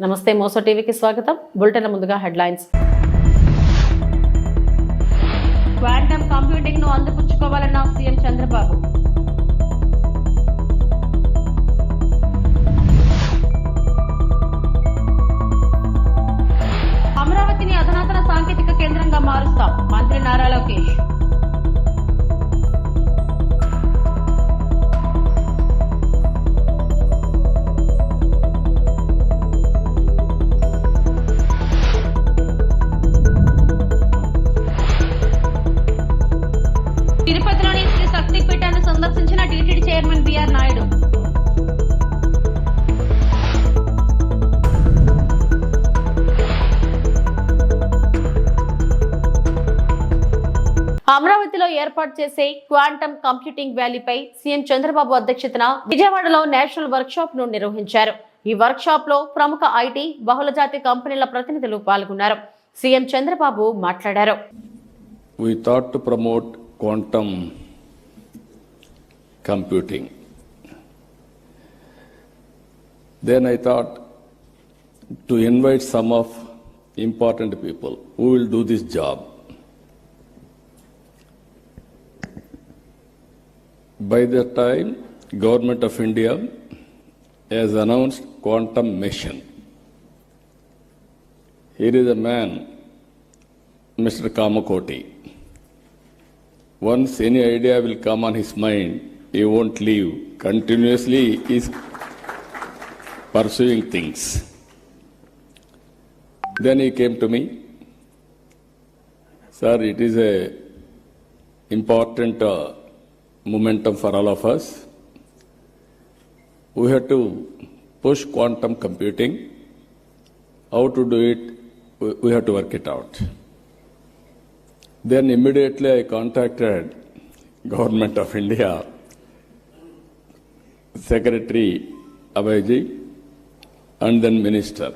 నమస్తే మోసో టీవీకి స్వాగతం. బులెటిన్ ముందుగా హెడ్లైన్స్. క్వాంటమ్ కంప్యూటింగ్ ను అందిపుచ్చుకోవాలన్న సీఎం చంద్రబాబు. అమరావతిని అధునాతన సాంకేతిక కేంద్రంగా మారుస్తాం మంత్రి నారా లోకేష్. తిరుపతిలోని శ్రీ శక్తి పీఠాన్ని సందర్శించిన టీటీడీ చైర్మన్ బిఆర్ నాయుడు. అమరావతిలో ఏర్పాటు చేసే క్వాంటమ్ కంప్యూటింగ్ వ్యాలీపై సీఎం చంద్రబాబు అధ్యక్షతన విజయవాడలో నేషనల్ వర్క్ షాప్ ను నిర్వహించారు. ఈ వర్క్ షాప్ లో ప్రముఖ ఐటీ బహుళజాతి కంపెనీల ప్రతినిధులు పాల్గొన్నారు. సీఎం చంద్రబాబు మాట్లాడారు. We thought to promote quantum computing. Then I thought to invite some of important people who will do this job. By the time Government of India has announced quantum mission, here is a man, Mr. Kamakoti. Once any idea will come on his mind, he won't leave. Continuously he is pursuing things. Then he came to me, sir, it is a important momentum for all of us. We have to push quantum computing. How to do it? We have to work it out. Then immediately I contacted Government of India, Secretary Abhayji, and then Minister.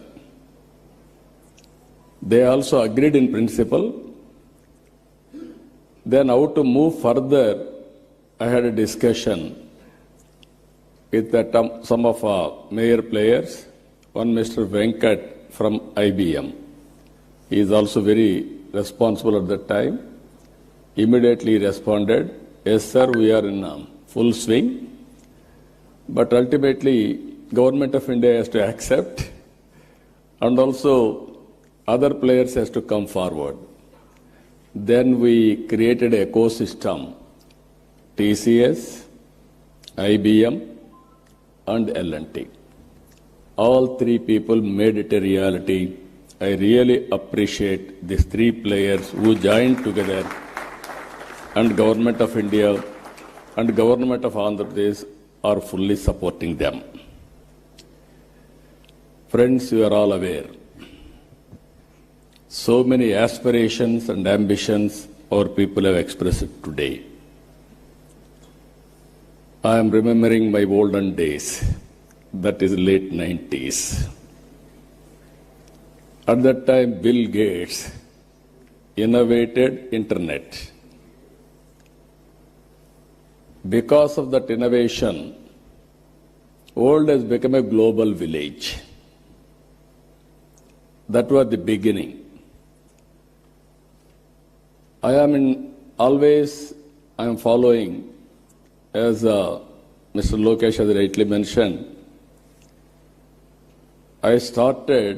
They also agreed in principle. Then how to move further, I had a discussion with some of our major players. One Mr. Venkat from IBM. He is also very responsible at that time. Immediately responded, yes sir, we are in full swing. But ultimately, Government of India has to accept, and also other players has to come forward. Then we created an ecosystem, TCS, IBM, and L&T. All three people made it a reality. I really appreciate these three players who joined together, and Government of India and Government of Andhra Pradesh are fully supporting them. Friends, you are all aware. So many aspirations and ambitions our people have expressed today. I am remembering my olden days, that is late 90s. At that time, Bill Gates innovated internet. Because of that innovation, world has become a global village. That was the beginning. I am following, as Mr. Lokesh has rightly mentioned, I started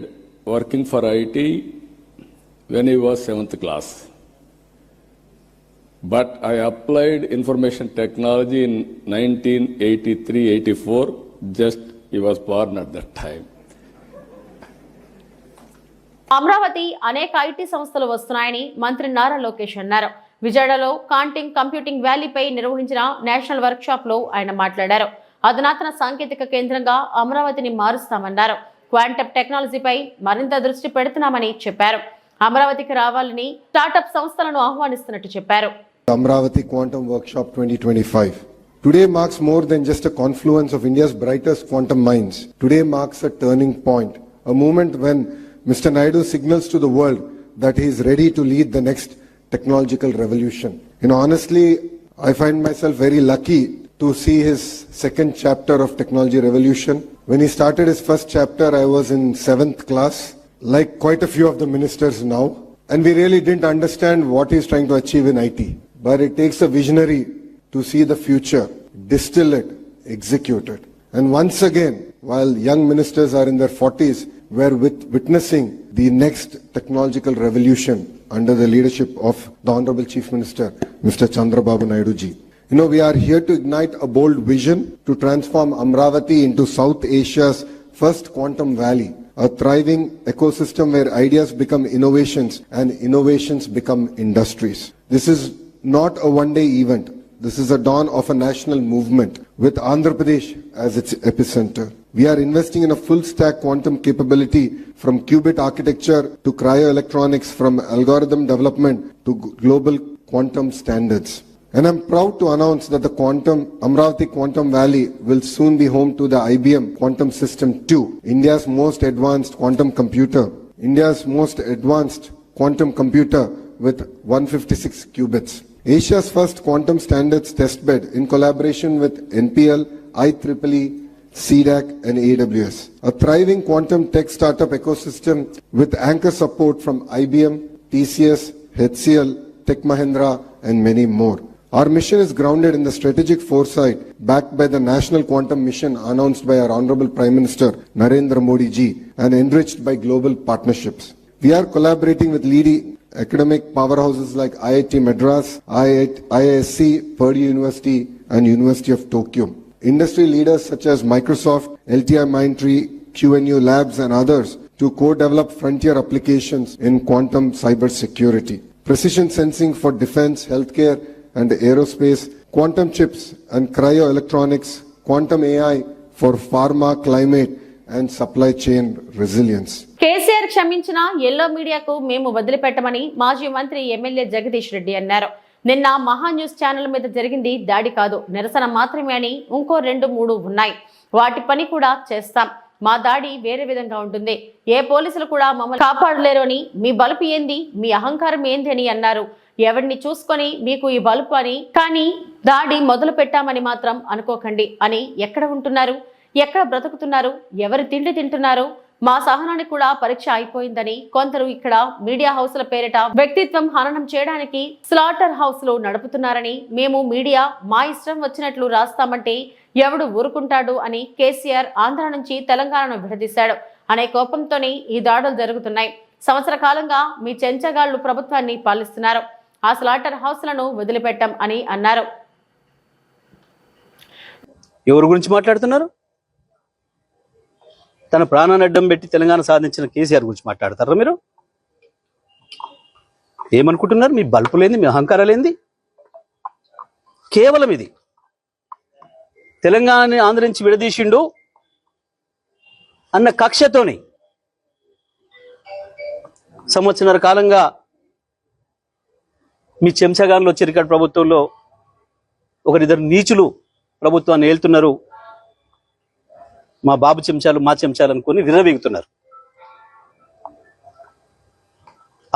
working for IT when he was 7th class. But I applied information technology in 1983-84, just he was born at that time. Amaravati అనేక IT సంస్థలు వస్తున్నాయని మంత్రి నారా లోకేష్ అన్నారు. విజయవాడలో quantum computing వ్యాలీపై నిర్వహించిన national work shop లో ఆయన మాట్లాడారు. అధునాతన సాంకేతిక కేంద్రంగా అమరావతిని మారుస్తామన్నారు. క్వాంటమ్ టెక్నాలజీపై మరింత దృష్టి పెడుతున్నామని చెప్పారు. అమరావతికి రావాలని స్టార్టప్ సంస్థలను ఆహ్వానిస్తున్నట్టు చెప్పారు. Amravati Quantum Workshop 2025. Today marks more than just a confluence of India's brightest quantum minds. Today marks a turning point, a moment when Mr. Naidu signals to the world that he is ready to lead the next technological revolution. Honestly, I find myself very lucky to see his second chapter of Technology Revolution. When he started his first chapter, I was in 7th class, like quite a few of the ministers now. And we really didn't understand what he's trying to achieve in IT. But it takes a visionary to see the future, distill it, execute it. And once again, while young ministers are in their 40s, we're witnessing the next technological revolution under the leadership of the Honorable Chief Minister, Mr. Chandrababu Naidu ji. You know, we are here to ignite a bold vision to transform Amravati into South Asia's first quantum valley, a thriving ecosystem where ideas become innovations and innovations become industries. This is not a one-day event. This is a dawn of a national movement with Andhra Pradesh as its epicenter. We are investing in a full-stack quantum capability from qubit architecture to cryoelectronics, from algorithm development to global quantum standards. And I'm proud to announce that the Amravati Quantum Valley will soon be home to the IBM Quantum System 2, India's most advanced quantum computer. India's most advanced quantum computer with 156 qubits. Asia's first quantum standards testbed in collaboration with NPL, IEEE, CDAC and AWS. A thriving quantum tech startup ecosystem with anchor support from IBM, TCS, HCL, Tech Mahindra and many more. Our mission is grounded in the strategic foresight backed by the National Quantum Mission announced by our Honorable Prime Minister Narendra Modi ji and enriched by global partnerships. We are collaborating with leading academic powerhouses like IIT Madras, IISc, Purdue University and University of Tokyo. Industry leaders such as Microsoft, LTI Mindtree, QNU Labs and others to co-develop frontier applications in quantum cybersecurity. Precision sensing for defense, healthcare and aerospace, quantum chips and cryoelectronics, quantum AI for pharma, climate and supply chain resilience. KCR క్షమించిన yellow మీడియాకు మేము వదిలిపెట్టమని మాజీ మంత్రి MLA Jagadish Reddy అన్నారు. నిన్న మహా news channel మీద జరిగింది దాడి కాదు, నిరసన మాత్రమే అని ఇంకో 2-3 ఉన్నాయి. వాటి పని కూడా చేస్తాం. మా దాడి వేరే విధంగా ఉంటుంది. ఏ పోలీసులు కూడా మమ్మల్ని కాపాడలేరు అని, మీ బలుపు ఏంది, మీ అహంకారం ఏంది అని అన్నారు. ఎవరిని చూసుకొని మీకు ఈ బలుపు అని, కానీ దాడి మొదలు పెట్టామని మాత్రం అనుకోకండి అని. ఎక్కడ ఉంటున్నారు, ఎక్కడ బ్రతుకుతున్నారు, ఎవరి తిండి తింటున్నారు, మా సహనానికి కూడా పరీక్ష అయిపోయిందని కొందరు ఇక్కడ మీడియా హౌస్ల పేరిట వ్యక్తిత్వం హననం చేయడానికి స్లాటర్ హౌస్లు నడుపుతున్నారని, మేము మీడియా మా ఇష్టం వచ్చినట్లు రాస్తామంటే ఎవడు ఊరుకుంటాడు అని కేసీఆర్ ఆంధ్ర నుంచి తెలంగాణను విడదీశాడు అనే కోపంతోనే ఈ దాడులు జరుగుతున్నాయి. సంవత్సర కాలంగా మీ చెంచగాళ్లు ప్రభుత్వాన్ని పాలిస్తున్నారు. ఆ స్లాటర్ హౌస్లను వదిలిపెట్టాం అని అన్నారు. ఎవరి గురించి మాట్లాడుతున్నారు? తన ప్రాణాన్ని అడ్డం పెట్టి తెలంగాణ సాధించిన కేసీఆర్ గురించి మాట్లాడతారా మీరు? ఏమనుకుంటున్నారు? మీ బల్పులేంది, మీ అహంకారాలేంది? కేవలం ఇది తెలంగాణని ఆంధ్ర నుంచి విడదీసిండు అన్న కక్షతోని సంవత్సరాల కాలంగా మీ చెంచగాన్లు వచ్చి ఇక్కడ ప్రభుత్వంలో ఒకరిద్దరు నీచులు ప్రభుత్వాన్ని ఏలుతున్నారు. మా బాబు చెంచాలు, మా చెంచాలు అనుకుని విర్రవీగుతున్నారు.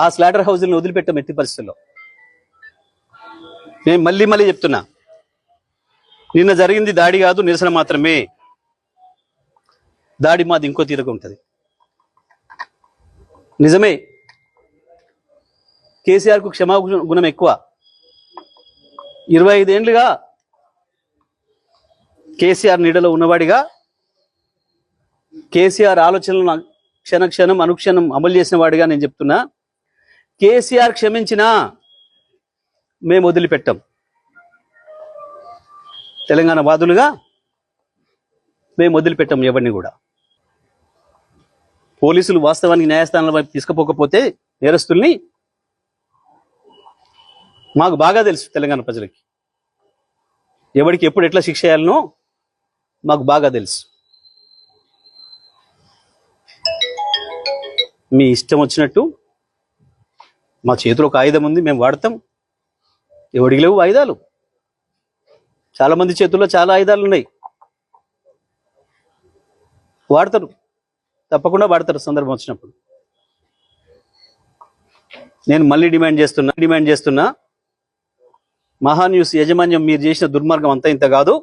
ఆ స్లాటర్ హౌస్ని వదిలిపెట్టాం ఎట్టి పరిస్థితుల్లో. నేను మళ్ళీ చెప్తున్నా, నిన్న జరిగింది దాడి కాదు, నిరసన మాత్రమే. దాడి మాది ఇంకో తీరుగా ఉంటుంది. నిజమే, కేసీఆర్కు క్షమాగుణం ఎక్కువ. 25 ఏళ్లుగా కేసీఆర్ నీడలో ఉన్నవాడిగా, కేసీఆర్ ఆలోచనలను క్షణక్షణం అనుక్షణం అమలు చేసిన వాడిగా నేను చెప్తున్నా, కేసీఆర్ క్షమించినా మేము వదిలిపెట్టాం. తెలంగాణ వాదులుగా మేము వదిలిపెట్టాం ఎవరిని కూడా. పోలీసులు వాస్తవానికి న్యాయస్థానాల వైపు తీసుకుపోకపోతే నేరస్తుల్ని మాకు బాగా తెలుసు. తెలంగాణ ప్రజలకి ఎవరికి ఎప్పుడు ఎట్లా శిక్ష చేయాలనో మాకు బాగా తెలుసు. మీ ఇష్టం వచ్చినట్టు, మా చేతిలో ఒక ఆయుధం ఉంది, మేము వాడతాం. ఎవడికి లేవు ఆయుధాలు? చాలా మంది చేతుల్లో చాలా ఆయుధాలు ఉన్నాయి, వాడతారు, తప్పకుండా వాడతారు సందర్భం వచ్చినప్పుడు. నేను మళ్ళీ డిమాండ్ చేస్తున్నా, మహా న్యూస్ యాజమాన్యం మీరు చేసిన దుర్మార్గం అంతా ఇంత కాదు.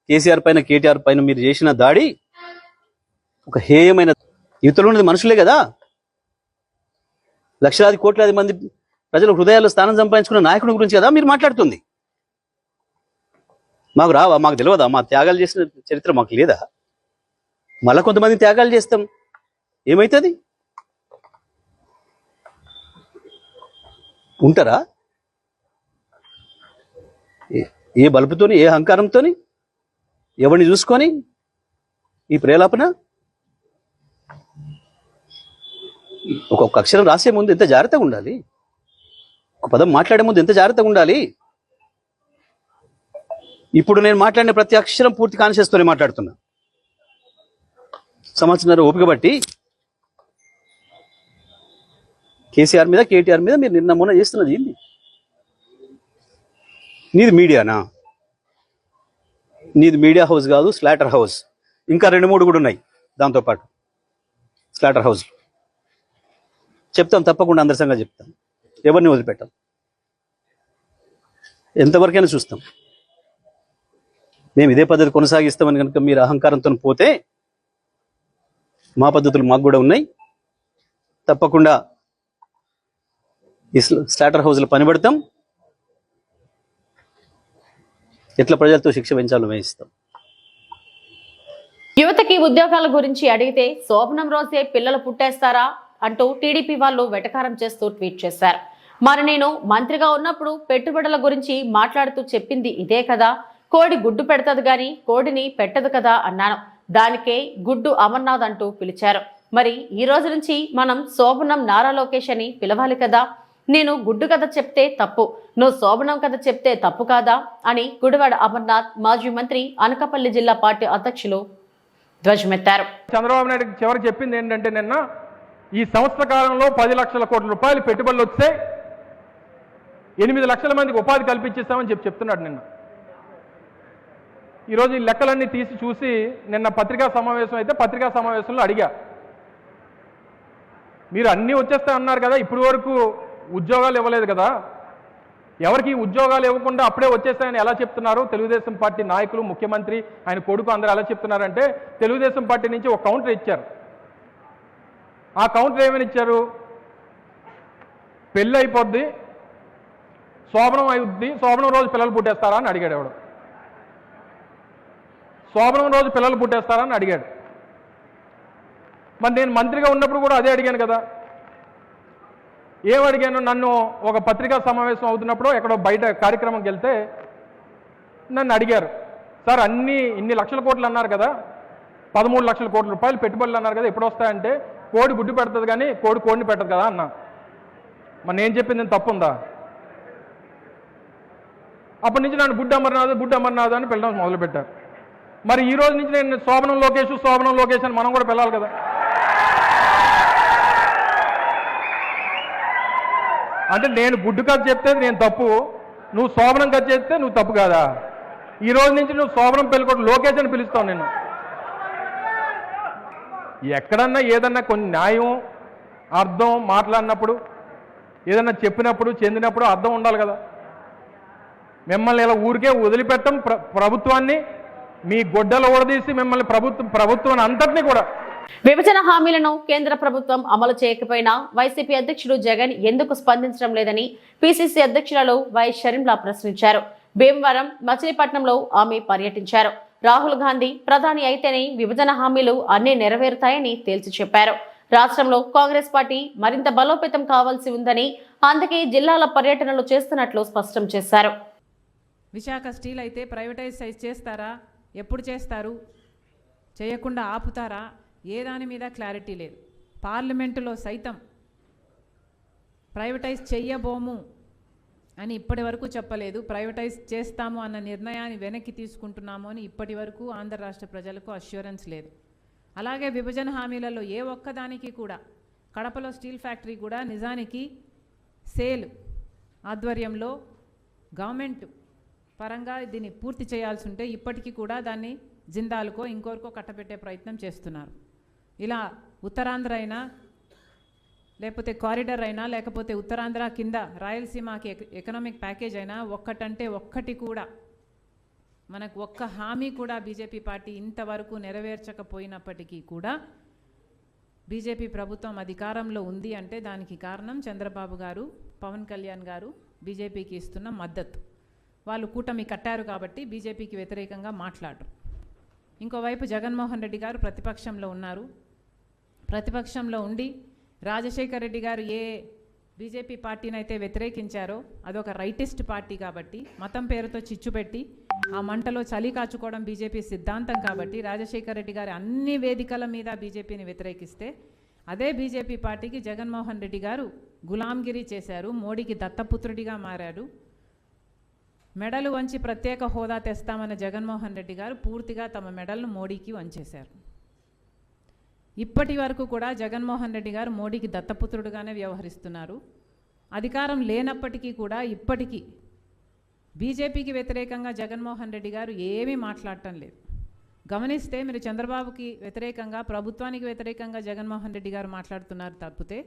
కేసీఆర్ పైన కేటీఆర్ పైన మీరు చేసిన దాడి ఒక హేయమైన, యువతలో ఉన్నది మనుషులే కదా, లక్షలాది కోట్లాది మంది ప్రజల హృదయాల్లో స్థానం సంపాదించుకున్న నాయకుడి గురించి కదా మీరు మాట్లాడుతుంది. మాకు రావా, మాకు తెలియదా, మా త్యాగాలు చేసిన చరిత్ర మాకు లేదా? మళ్ళా కొంతమంది త్యాగాలు చేస్తాం, ఏమవుతుంది? ఉంటారా? ఏ బలుపుతోని, ఏ అహంకారంతోని, ఎవరిని చూసుకొని ఈ ప్రేలాపన? ఒక్కొక్క అక్షరం రాసే ముందు ఎంత జాగ్రత్తగా ఉండాలి, ఒక పదం మాట్లాడే ముందు ఎంత జాగ్రత్తగా ఉండాలి. ఇప్పుడు నేను మాట్లాడిన ప్రతి అక్షరం పూర్తి కాన్షియస్తోనే మాట్లాడుతున్నా. సంవత్సరం ఓపిక బట్టి కేసీఆర్ మీద కేటీఆర్ మీద మీరు నిన్న మొన్న చేస్తున్నది ఏంది? నీది మీడియానా? నీది మీడియా హౌస్ కాదు, స్లాటర్ హౌస్. ఇంకా 2-3 కూడా ఉన్నాయి దాంతోపాటు స్లాటర్ హౌస్. చెప్తాం, తప్పకుండా అందరి సంగతి చెప్తాం, ఎవరిని వదిలిపెట్టాం, ఎంతవరకైనా చూస్తాం. మేము ఇదే పద్ధతి కొనసాగిస్తామని కనుక మీరు అహంకారంతో పోతే మా పద్ధతులు మాకు కూడా ఉన్నాయి. తప్పకుండా ఈ స్లాటర్ హౌస్లో పనిపడతాం, ఎట్లా ప్రజలతో శిక్ష పెంచాలో వేయిస్తాం. యువతకి ఉద్యోగాల గురించి అడిగితే శోభనం రోజే పిల్లలు పుట్టేస్తారా అంటూ టీడీపీ వాళ్ళు వెటకారం చేస్తూ ట్వీట్ చేశారు. మరి నేను మంత్రిగా ఉన్నప్పుడు పెట్టుబడుల గురించి మాట్లాడుతూ చెప్పింది ఇదే కదా, కోడి గుడ్డు పెడతది గాని కోడిని పెట్టదు కదా అన్నాను. దానికే గుడ్డు అమర్నాథ్ అంటూ పిలిచారు. మరి ఈ రోజు నుంచి మనం శోభనం నారా లోకేష్ అని పిలవాలి కదా. నేను గుడ్డు కథ చెప్తే తప్పు, నువ్వు శోభనం కథ చెప్తే తప్పు కాదా అని గుడివాడ అమర్నాథ్ మాజీ మంత్రి అనకాపల్లి జిల్లా పార్టీ అధ్యక్షులు ధ్వజమెత్తారు. చంద్రబాబు నాయుడు చివరికి చెప్పింది ఏంటంటే, నిన్న ఈ సంవత్సర కాలంలో 10 లక్షల కోట్ల రూపాయలు పెట్టుబడులు వస్తే 8 లక్షల మందికి ఉపాధి కల్పించేస్తామని చెప్తున్నాడు నిన్న. ఈరోజు ఈ లెక్కలన్నీ తీసి చూసి నిన్న పత్రికా సమావేశం అయితే పత్రికా సమావేశంలో అడిగా, మీరు అన్నీ వచ్చేస్తాయి అన్నారు కదా, ఇప్పటి వరకు ఉద్యోగాలు ఇవ్వలేదు కదా, ఎవరికి ఉద్యోగాలు ఇవ్వకుండా అప్పుడే వచ్చేస్తాయని ఎలా చెప్తున్నారు? తెలుగుదేశం పార్టీ నాయకులు, ముఖ్యమంత్రి, ఆయన కొడుకు అందరూ ఎలా చెప్తున్నారంటే, తెలుగుదేశం పార్టీ నుంచి ఒక కౌంటర్ ఇచ్చారు. ఆ కౌంటర్ ఏమని ఇచ్చారు? పెళ్ళి అయిపోద్ది, శోభనం అయిద్ది, శోభనం రోజు పిల్లలు పుట్టేస్తారా అని అడిగాడు. ఎవడు శోభనం రోజు పిల్లలు పుట్టేస్తారా అని అడిగాడు. మరి నేను మంత్రిగా ఉన్నప్పుడు కూడా అదే అడిగాను కదా. ఏమడిగాను? నన్ను ఒక పత్రికా సమావేశం అవుతున్నప్పుడు ఎక్కడో బయట కార్యక్రమంకి వెళ్తే నన్ను అడిగారు, సార్ ఇన్ని లక్షల కోట్లు అన్నారు కదా, 13 లక్షల కోట్ల రూపాయలు పెట్టుబడులు అన్నారు కదా, ఎప్పుడు వస్తాయంటే కోడి గుడ్డు పెడుతుంది కానీ కోడిని పెట్టదు కదా అన్నా. మరి నేను చెప్పింది తప్పు ఉందా? అప్పటి నుంచి నన్ను గుడ్డు అమర్నాథ్ అని పిల్లడం మొదలుపెట్టారు. మరి ఈ రోజు నుంచి నేను శోభనం లోకేష్ అని మనం కూడా పిలవాలి కదా. అంటే నేను గుడ్డు కథ చెప్తే నేను తప్పు, నువ్వు శోభనం కథ చెప్తే నువ్వు తప్పు కాదా? ఈ రోజు నుంచి నువ్వు శోభనం పెళ్ళికొట్టు లోకేష్ అని పిలుస్తావు. నేను ఎక్కడన్నా ఏదన్నా కొన్ని న్యాయం అర్థం మాట్లాడినప్పుడు, ఏదన్నా చెప్పినప్పుడు చెందినప్పుడు అర్థం ఉండాలి కదా. మిమ్మల్ని ఇలా ఊరికే వదిలిపెట్టం, ప్రభుత్వాన్ని మీ గొడ్డలు ఊడదీసి మిమ్మల్ని ప్రభుత్వం అంతటినీ కూడా. విభజన హామీలను కేంద్ర ప్రభుత్వం అమలు చేయకపోయినా వైసీపీ అధ్యక్షుడు జగన్ ఎందుకు స్పందించడం లేదని పిసిసి అధ్యక్షురాలు వై షర్మిల ప్రశ్నించారు. భీమవరం, మచిలీపట్నంలో ఆమె పర్యటించారు. రాహుల్ గాంధీ ప్రధాని అయితేనే విభజన హామీలు అన్నీ నెరవేరుతాయని తేల్చి చెప్పారు. రాష్ట్రంలో కాంగ్రెస్ పార్టీ మరింత బలోపేతం కావాల్సి ఉందని, అందుకే జిల్లాల పర్యటనలు చేస్తున్నట్లు స్పష్టం చేశారు. విశాఖ స్టీల్ అయితే ప్రైవేటైజ్ చేస్తారా? ఎప్పుడు చేస్తారు? చేయకుండా ఆపుతారా? ఏ దాని మీద క్లారిటీ లేదు. పార్లమెంటులో సైతం ప్రైవేటైజ్ చెయ్యబోము అని ఇప్పటి వరకు చెప్పలేదు. ప్రైవేటైజ్ చేస్తాము అన్న నిర్ణయాన్ని వెనక్కి తీసుకుంటున్నాము అని ఇప్పటి వరకు ఆంధ్ర రాష్ట్ర ప్రజలకు అష్యూరెన్స్ లేదు. అలాగే విభజన హామీలలో ఏ ఒక్కదానికి కూడా, కడపలో స్టీల్ ఫ్యాక్టరీ కూడా నిజానికి సేల్ ఆధ్వర్యంలో గవర్నమెంట్ పరంగా దీన్ని పూర్తి చేయాల్సి ఉంటే ఇప్పటికీ కూడా దాన్ని జిందాల్కో ఇంకోరికో కట్టబెట్టే ప్రయత్నం చేస్తున్నారు. ఇలా ఉత్తరాంధ్ర అయినా, లేకపోతే కారిడార్ అయినా, లేకపోతే ఉత్తరాంధ్ర కింద రాయలసీమకి ఎకనామిక్ ప్యాకేజ్ అయినా ఒక్కటంటే ఒక్కటి కూడా మనకు ఒక్క హామీ కూడా బీజేపీ పార్టీ ఇంతవరకు నెరవేర్చకపోయినప్పటికీ కూడా బీజేపీ ప్రభుత్వం అధికారంలో ఉంది అంటే దానికి కారణం చంద్రబాబు గారు, పవన్ కళ్యాణ్ గారు బీజేపీకి ఇస్తున్న మద్దతు. వాళ్ళు కూటమి కట్టారు కాబట్టి బీజేపీకి వ్యతిరేకంగా మాట్లాడరు. ఇంకోవైపు జగన్మోహన్ రెడ్డి గారు ప్రతిపక్షంలో ఉన్నారు. ప్రతిపక్షంలో ఉండి రాజశేఖర్ రెడ్డి గారు ఏ బీజేపీ పార్టీని అయితే వ్యతిరేకించారో అదొక రైటిస్ట్ పార్టీ కాబట్టి, మతం పేరుతో చిచ్చు పెట్టి ఆ మంటలో చలి కాచుకోవడం బీజేపీ సిద్ధాంతం కాబట్టి రాజశేఖర్ రెడ్డి గారు అన్ని వేదికల మీద బీజేపీని వ్యతిరేకిస్తే అదే బీజేపీ పార్టీకి జగన్మోహన్ రెడ్డి గారు గులాంగిరి చేశారు, మోడీకి దత్తపుత్రుడిగా మారాడు. మెడలు వంచి ప్రత్యేక హోదా తెస్తామన్న జగన్మోహన్ రెడ్డి గారు పూర్తిగా తమ మెడలను మోడీకి వంచేశారు. ఇప్పటి వరకు కూడా జగన్మోహన్ రెడ్డి గారు మోడీకి దత్తపుత్రుడుగానే వ్యవహరిస్తున్నారు. అధికారం లేనప్పటికీ కూడా ఇప్పటికీ బీజేపీకి వ్యతిరేకంగా జగన్మోహన్ రెడ్డి గారు ఏమీ మాట్లాడటం లేదు. గమనిస్తే మీరు చంద్రబాబుకి వ్యతిరేకంగా, ప్రభుత్వానికి వ్యతిరేకంగా జగన్మోహన్ రెడ్డి గారు మాట్లాడుతున్నారు తప్పితే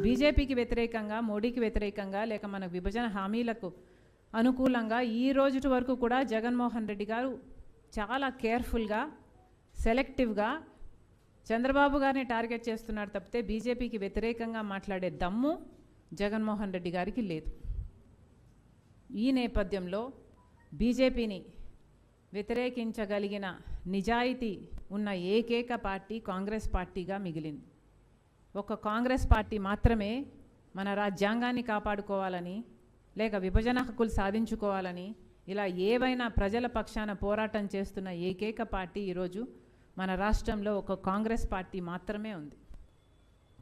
బీజేపీకి వ్యతిరేకంగా, మోడీకి వ్యతిరేకంగా, లేక మన విభజన హామీలకు అనుకూలంగా ఈ రోజు వరకు కూడా జగన్మోహన్ రెడ్డి గారు చాలా కేర్ఫుల్గా, సెలెక్టివ్గా చంద్రబాబు గారిని టార్గెట్ చేస్తున్నారు తప్పితే బీజేపీకి వ్యతిరేకంగా మాట్లాడే దమ్ము జగన్మోహన్ రెడ్డి గారికి లేదు. ఈ నేపథ్యంలో బీజేపీని వ్యతిరేకించగలిగిన నిజాయితీ ఉన్న ఏకైక పార్టీ కాంగ్రెస్ పార్టీగా మిగిలింది. ఒక కాంగ్రెస్ పార్టీ మాత్రమే మన రాజ్యాంగాన్ని కాపాడుకోవాలని, లేక విభజన హక్కులు సాధించుకోవాలని, ఇలా ఏవైనా ప్రజల పక్షాన పోరాటం చేస్తున్న ఏకైక పార్టీ ఈరోజు మన రాష్ట్రంలో ఒక కాంగ్రెస్ పార్టీ మాత్రమే ఉంది.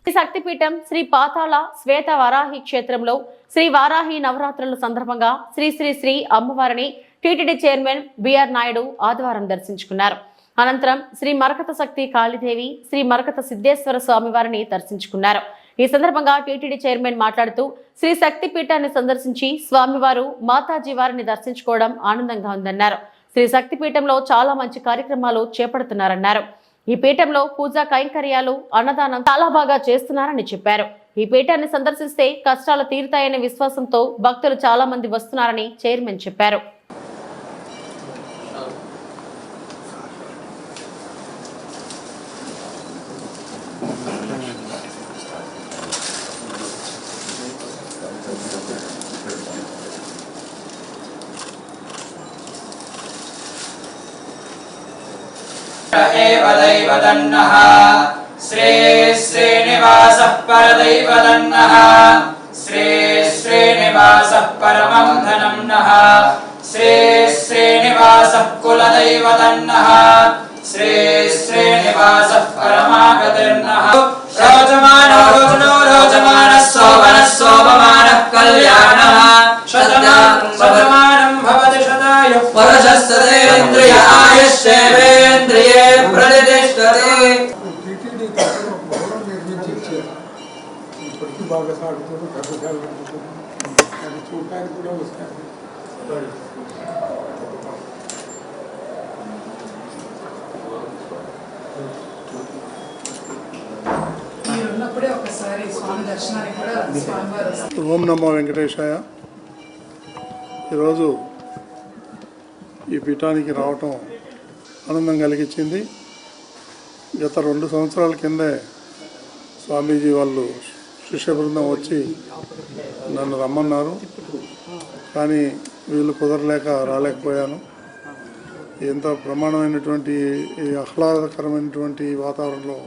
శ్రీ శక్తిపీఠం శ్రీ పాతాళ శ్వేత వారాహి క్షేత్రంలో శ్రీ వారాహి నవరాత్రుల సందర్భంగా శ్రీ శ్రీ శ్రీ అమ్మవారిని టీటీడీ చైర్మన్ బిఆర్ నాయుడు ఆదివారం దర్శించుకున్నారు. అనంతరం శ్రీ మరకత శక్తి కాళీదేవి, శ్రీ మరకత సిద్ధేశ్వర స్వామి వారిని దర్శించుకున్నారు. ఈ సందర్భంగా టీటీడీ చైర్మన్ మాట్లాడుతూ శ్రీ శక్తిపీఠాన్ని సందర్శించి స్వామివారు, మాతాజీ వారిని దర్శించుకోవడం ఆనందంగా ఉందన్నారు. శ్రీ శక్తిపీఠంలో చాలా మంచి కార్యక్రమాలు చేపడుతున్నారన్నారు. ఈ పీఠంలో పూజా కైంకర్యాలు, అన్నదానం చాలా బాగా చేస్తున్నారని చెప్పారు. ఈ పీఠాన్ని సందర్శిస్తే కష్టాలు తీరుతాయనే విశ్వాసంతో భక్తులు చాలా మంది వస్తున్నారని చైర్మన్ చెప్పారు. दैवदन्नः श्री श्रीनिवासः परदैवदन्नः श्री श्रीनिवासः परमं धनं नः श्री श्रीनिवासः कुलदैवदन्नः श्री श्रीनिवासः परमागतिर्नः रोचमानो रोचनो रोचमानः सोमनः सोममानः कल्याणः शतमानं भवति शतायुः पुरुषस्तदेन्द्रिय आयुष्येवेन्द्रिये प्रतिष्ठते. బాగా సాగుతుంది, కర్రశాల అది చూడటానికి కూడా వస్తాయి. ఓం నమో వెంకటేశాయ. ఈరోజు ఈ పీఠానికి రావటం ఆనందం కలిగించింది. గత 2 సంవత్సరాల కిందే స్వామీజీ వాళ్ళు శిష్య బృందం వచ్చి నన్ను రమ్మన్నారు, కానీ వీళ్ళు కుదరలేక రాలేకపోయాను. ఎంత బ్రహ్మాండమైనటువంటి ఈ ఆహ్లాదకరమైనటువంటి వాతావరణంలో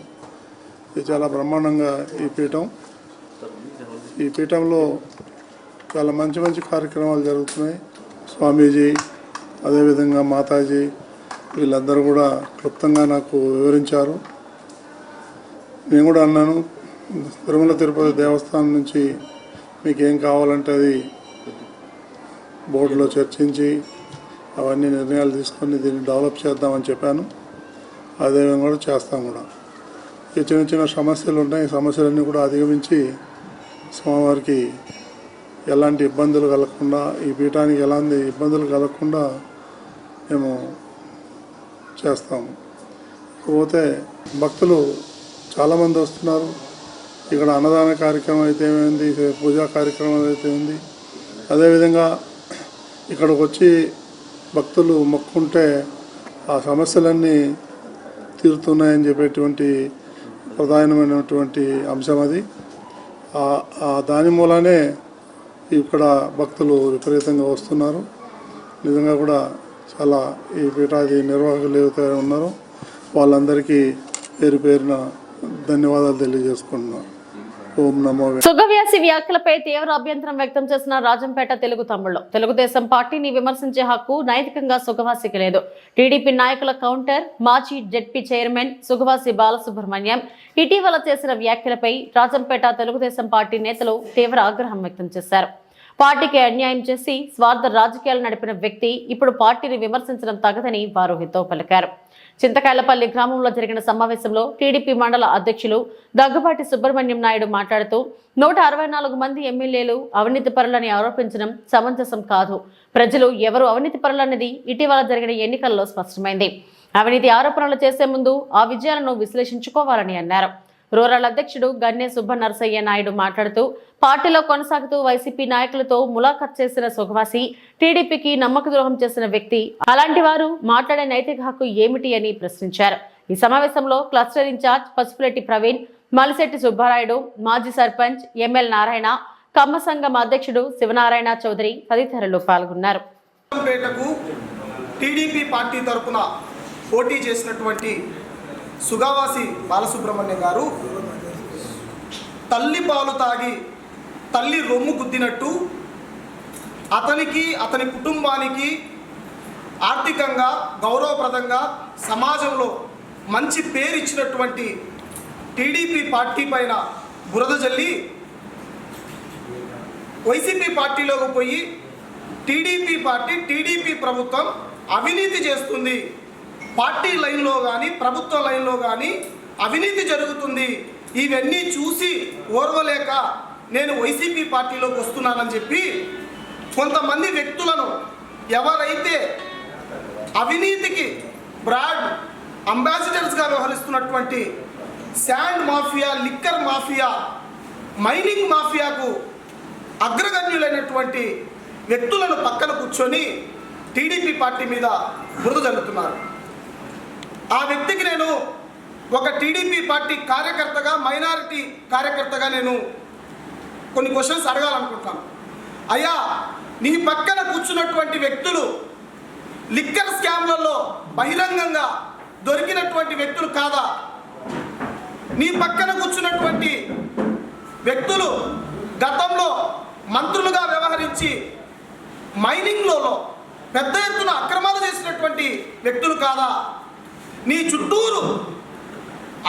ఇది చాలా బ్రహ్మాండంగా ఈ పీఠంలో చాలా మంచి మంచి కార్యక్రమాలు జరుగుతున్నాయి. స్వామీజీ, అదేవిధంగా మాతాజీ వీళ్ళందరూ కూడా క్లుప్తంగా నాకు వివరించారు. నేను కూడా అన్నాను, తిరుమల తిరుపతి దేవస్థానం నుంచి మీకు ఏం కావాలంటే అది బోర్డులో చర్చించి అవన్నీ నిర్ణయాలు తీసుకొని దీన్ని డెవలప్ చేద్దామని చెప్పాను. అదేవిధంగా కూడా చేస్తాం కూడా. ఈ చిన్న చిన్న సమస్యలు ఉంటాయి, ఈ సమస్యలన్నీ కూడా అధిగమించి స్వామివారికి ఎలాంటి ఇబ్బందులు కలగకుండా, ఈ పీఠానికి ఎలాంటి ఇబ్బందులు కలగకుండా మేము చేస్తాము. కాకపోతే భక్తులు చాలామంది వస్తున్నారు. ఇక్కడ అన్నదాన కార్యక్రమం అయితే ఏమైంది, పూజా కార్యక్రమం అయితే ఉంది. అదేవిధంగా ఇక్కడికి వచ్చి భక్తులు మొక్కుంటే ఆ సమస్యలన్నీ తీరుతున్నాయని చెప్పేటువంటి ప్రధానమైనటువంటి అంశం అది. దాని మూలనే ఇక్కడ భక్తులు విపరీతంగా వస్తున్నారు. నిజంగా కూడా చాలా ఈ పీఠాది నిర్వాహకులు ఏవైతే ఉన్నారో వాళ్ళందరికీ పేరు పేరున ధన్యవాదాలు తెలియజేసుకుంటున్నాను. ఓం నమో. సుగవ్యాసి వ్యాఖ్యలపై తీవ్ర అభ్యంతరం వ్యక్తం చేసిన రాజంపేట తెలుగు తమ్ముళ్ళు, తెలుగుదేశం పార్టీని విమర్శించే హక్కు నైతికంగా సుగవాసికి లేదు. టీడీపీ నాయకుల కౌంటర్. మాజీ జెడ్పీ చైర్మన్ సుగవాసి బాలసుబ్రహ్మణ్యం ఇటీవల చేసిన వ్యాఖ్యలపై రాజంపేట తెలుగుదేశం పార్టీ నేతలు తీవ్ర ఆగ్రహం వ్యక్తం చేశారు. పార్టీకి అన్యాయం చేసి స్వార్థ రాజకీయాలు నడిపిన వ్యక్తి ఇప్పుడు పార్టీని విమర్శించడం తగదని వారు హితవు పలికారు. చింతకాయలపల్లి గ్రామంలో జరిగిన సమావేశంలో టీడీపీ మండల అధ్యక్షులు దగ్గుబాటి సుబ్రహ్మణ్యం నాయుడు మాట్లాడుతూ 164 మంది ఎమ్మెల్యేలు అవినీతి పరులని ఆరోపించడం సమంజసం కాదు. ప్రజలు ఎవరు అవినీతి పరులన్నది ఇటీవల జరిగిన ఎన్నికల్లో స్పష్టమైంది. అవినీతి ఆరోపణలు చేసే ముందు ఆ విజయాలను విశ్లేషించుకోవాలని అన్నారు. రూరల్ అధ్యక్షుడు గన్నె సుబ్బనరసయ్య నాయుడు మాట్లాడుతూ పార్టీలో కొనసాగుతూ వైసీపీ నాయకులతో ములాఖత్ చేసిన సుగవాసి టీడీపీకి నమ్మక ద్రోహం చేసిన వ్యక్తి. అలాంటి వారు మాట్లాడే నైతిక హక్కు ఏమిటి అని ప్రశ్నించారు. ఈ సమావేశంలో క్లస్టర్ ఇన్ఛార్జ్ పసుపులెట్టి ప్రవీణ్, మలిశెట్టి సుబ్బారాయుడు, మాజీ సర్పంచ్ ఎంఎల్ నారాయణ, కమ్మ సంఘం అధ్యక్షుడు శివనారాయణ చౌదరి తదితరులు పాల్గొన్నారు. టీడీపీ పార్టీ తరఫున పోటీ చేసినటువంటి సుగవాసి బాలసుబ్రహ్మణ్యం గారు తల్లి పాలు తాగి తల్లి రొమ్ము గుద్దినట్టు అతనికి అతని కుటుంబానికి ఆర్థికంగా గౌరవప్రదంగా సమాజంలో మంచి పేరు ఇచ్చినటువంటి టీడీపీ పార్టీ పైన బురద జల్లి వైసీపీ పార్టీలోకి పోయి టీడీపీ ప్రభుత్వం అవినీతి చేస్తుంది, పార్టీ లైన్లో కానీ ప్రభుత్వ లైన్లో కానీ అవినీతి జరుగుతుంది, ఇవన్నీ చూసి ఓర్వలేక నేను వైసీపీ పార్టీలోకి వస్తున్నానని చెప్పి కొంతమంది వ్యక్తులను ఎవరైతే అవినీతికి బ్రాండ్ అంబాసిడర్స్గా వ్యవహరిస్తున్నటువంటి sand mafia, liquor mafia, mining మాఫియాకు అగ్రగణ్యులైనటువంటి వ్యక్తులను పక్కన కూర్చొని టీడీపీ పార్టీ మీద బురద జల్లుతున్నారు. ఆ వ్యక్తికి నేను ఒక టీడీపీ పార్టీ కార్యకర్తగా, మైనారిటీ కార్యకర్తగా నేను కొన్ని క్వశ్చన్స్ అడగాలనుకుంటున్నాను. అయ్యా, నీ పక్కన కూర్చున్నటువంటి వ్యక్తులు లిక్కర్ స్కామ్లలో బహిరంగంగా దొరికినటువంటి వ్యక్తులు కాదా? నీ పక్కన కూర్చున్నటువంటి వ్యక్తులు గతంలో మంత్రులుగా వ్యవహరించి మైనింగ్లో పెద్ద ఎత్తున అక్రమాలు చేసినటువంటి వ్యక్తులు కాదా? నీ చుట్టూరు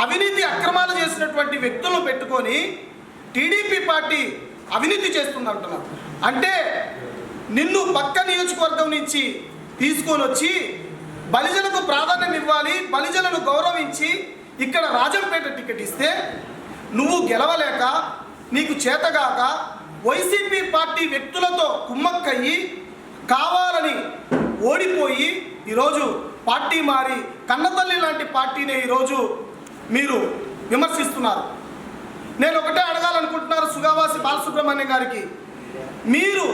అవినీతి అక్రమాలు చేసినటువంటి వ్యక్తులను పెట్టుకొని టీడీపీ పార్టీ అవినీతి చేస్తుందంటున్నారు. అంటే నిన్ను పక్క నియోజకవర్గం నుంచి తీసుకొని వచ్చి బలిజలకు ప్రాధాన్యం ఇవ్వాలి, బలిజలను గౌరవించి ఇక్కడ రాజంపేట టికెట్ ఇస్తే నువ్వు గెలవలేక, నీకు చేతగాక వైసీపీ పార్టీ వ్యక్తులతో కుమ్మక్కయ్యి కావాలని ఓడిపోయి ఈరోజు పార్టీ మారి కన్నతల్లి లాంటి పార్టీని ఈరోజు మీరు విమర్శిస్తున్నారు. నేను ఒకటే అడగాలనుకుంటున్నారు సుగవాసి బాలసుబ్రహ్మణ్యం గారికి, మీరు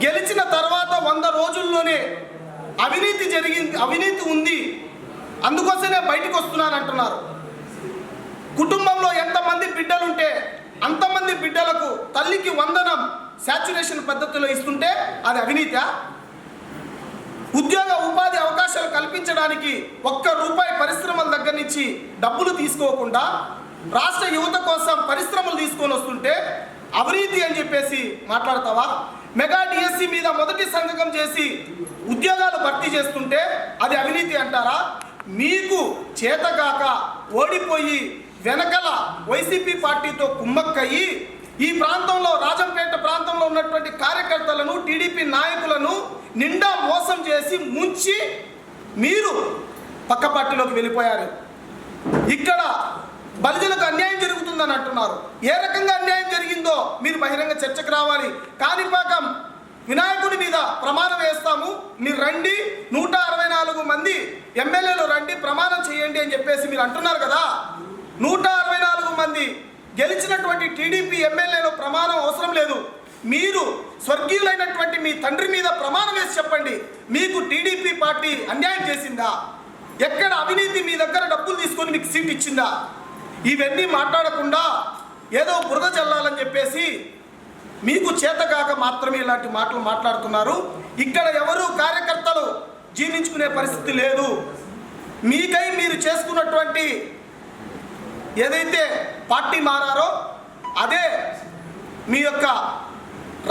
గెలిచిన తర్వాత 100 రోజుల్లోనే అవినీతి ఉంది, అందుకోసమే బయటకు వస్తున్నానంటున్నారు. కుటుంబంలో ఎంతమంది బిడ్డలుంటే అంతమంది బిడ్డలకు తల్లికి వందనం శాచ్యురేషన్ పద్ధతిలో ఇస్తుంటే అది అవినీతా? ఉద్యోగ ఉపాధి అవకాశాలు కల్పించడానికి ₹1 పరిశ్రమల దగ్గర నుంచి డబ్బులు తీసుకోకుండా రాష్ట్ర యువత కోసం పరిశ్రమలు తీసుకొని వస్తుంటే అవినీతి అని చెప్పేసి మాట్లాడతావా? మెగా డిఎస్సి మీద మొదటి సంతకం చేసి ఉద్యోగాలు భర్తీ చేస్తుంటే అది అవినీతి అంటారా? మీకు చేతగాక ఓడిపోయి వెనకల వైసీపీ పార్టీతో కుమ్మక్కయ్యి ఈ ప్రాంతంలో, రాజంపేట ప్రాంతంలో ఉన్నటువంటి కార్యకర్తలను, టీడీపీ నాయకులను నిండా మోసం చేసి ముంచి మీరు పక్క పార్టీలోకి వెళ్ళిపోయారు. ఇక్కడ బలిజలకు అన్యాయం జరుగుతుందని అంటున్నారు. ఏ రకంగా అన్యాయం జరిగిందో మీరు బహిరంగ చర్చకు రావాలి. కాణిపాకం వినాయకుడి మీద ప్రమాణం వేస్తాము, మీరు రండి, 164 మంది ఎమ్మెల్యేలు రండి, ప్రమాణం చేయండి అని చెప్పేసి మీరు అంటున్నారు కదా. 164 మంది గెలిచినటువంటి టీడీపీ ఎమ్మెల్యేలు ప్రమాణం అవసరం లేదు. మీరు స్వర్గీయులైనటువంటి మీ తండ్రి మీద ప్రమాణం వేసి చెప్పండి, మీకు టీడీపీ పార్టీ అన్యాయం చేసిందా? ఎక్కడ అవినీతి మీ దగ్గర డబ్బులు తీసుకొని మీకు సీట్ ఇచ్చిందా? ఇవన్నీ మాట్లాడకుండా ఏదో బురద చల్లాలని చెప్పేసి మీకు చేతకాక మాత్రమే ఇలాంటి మాటలు మాట్లాడుతున్నారు. ఇక్కడ ఎవరు కార్యకర్తలు జీర్ణించుకునే పరిస్థితి లేదు. మీకై మీరు చేసుకున్నటువంటి ఏదైతే పార్టీ మారారో అదే మీ యొక్క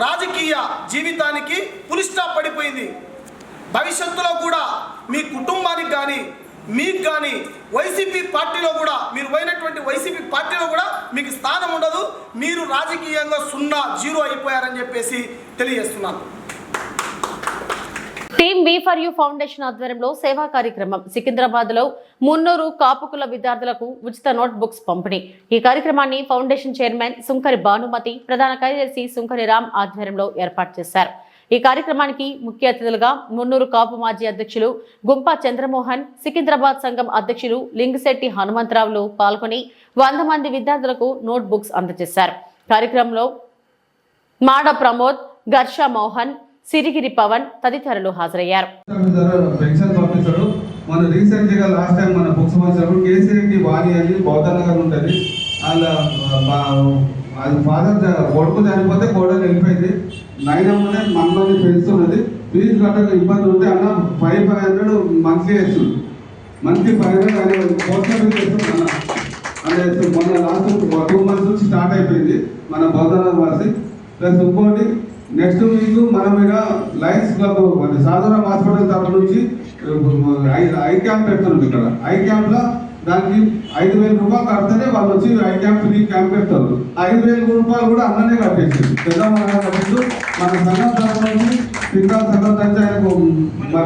రాజకీయ జీవితానికి పులి స్టాప్ పడిపోయింది. భవిష్యత్తులో కూడా మీ కుటుంబానికి కానీ మీకు కానీ వైసీపీ పార్టీలో కూడా మీరు పోయినటువంటి వైసీపీ పార్టీలో కూడా మీకు స్థానం ఉండదు. మీరు రాజకీయంగా 0 అయిపోయారని చెప్పేసి తెలియజేస్తున్నాను. Team we for you foundation ఆధ్వర్యంలో సేవా కార్యక్రమం. సికింద్రాబాద్ లో 300 కాపుకుల విద్యార్థులకు ఉచిత నోట్ బుక్స్ పంపిణీ. ఈ కార్యక్రమాన్ని ఫౌండేషన్ చైర్మన్ సుంకరి భానుమతి, ప్రధాన కార్యదర్శి సుంకరి రామ్ ఆధ్వర్యంలో ఏర్పాటు చేశారు. ఈ కార్యక్రమానికి ముఖ్య అతిథులుగా 300 కాపు మాజీ అధ్యక్షులు గుంపా చంద్రమోహన్, సికింద్రాబాద్ సంఘం అధ్యక్షులు లింగశెట్టి హనుమంతరావులు పాల్గొని 100 మంది విద్యార్థులకు నోట్ బుక్స్ అందజేశారు. కార్యక్రమంలో మాడ ప్రమోద్, ఘర్ష మోహన్, సిరిగిరి పవన్ తదితరులు హాజరయ్యారు. మన రీసెంట్ గా లాస్ట్ టైం మన బుక్స్ వచ్చినప్పుడు కేసీఆర్కి వాణి అని బౌద్ధనగర్ ఉంటుంది. అది ఫాదర్ కొడుకు చనిపోతే కోడలు వెళ్ళిపోయింది. 9 మంది ఫ్రెండ్స్ ఉన్నది. ఫీజు కట్టక ఇబ్బంది ఉంటే అన్న 500 మంత్లీ వేస్తుంది. మంత్లీ 500 పోస్ట్ ఆఫీస్ వేస్తుంది అన్న. అంటే మొన్న లాస్ట్ 2 months నుంచి స్టార్ట్ అయిపోయింది మన బౌద్ధనగర్ వాసి. ప్లస్ ఇంకోటి నెక్స్ట్ వీక్ మనం ఇక్కడ లయన్స్ క్లబ్ సాధారణ హాస్పిటల్ తరఫు నుంచి ఐ క్యాంప్ పెడుతున్నాం. ఇక్కడ ఐ క్యాంప్ లో దానికి 5,000 రూపాయలు కడితేనే వాళ్ళు వచ్చి ఐ క్యాంప్ ఫ్రీ క్యాంప్ పెడతారు. 5,000 రూపాయలు కూడా అన్ననే కట్టేసింది. పెద్దమ్మ కట్టిండు. మన సంఘం తరఫు నుంచి ఇంకా సంఘం నుంచి ఆయనకు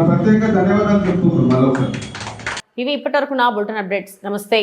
ప్రత్యేక ధన్యవాదాలు చెప్తున్నాం. మరొకసారి ఇవి ఇప్పటివరకు నా బులెటిన్ అప్డేట్స్. నమస్తే.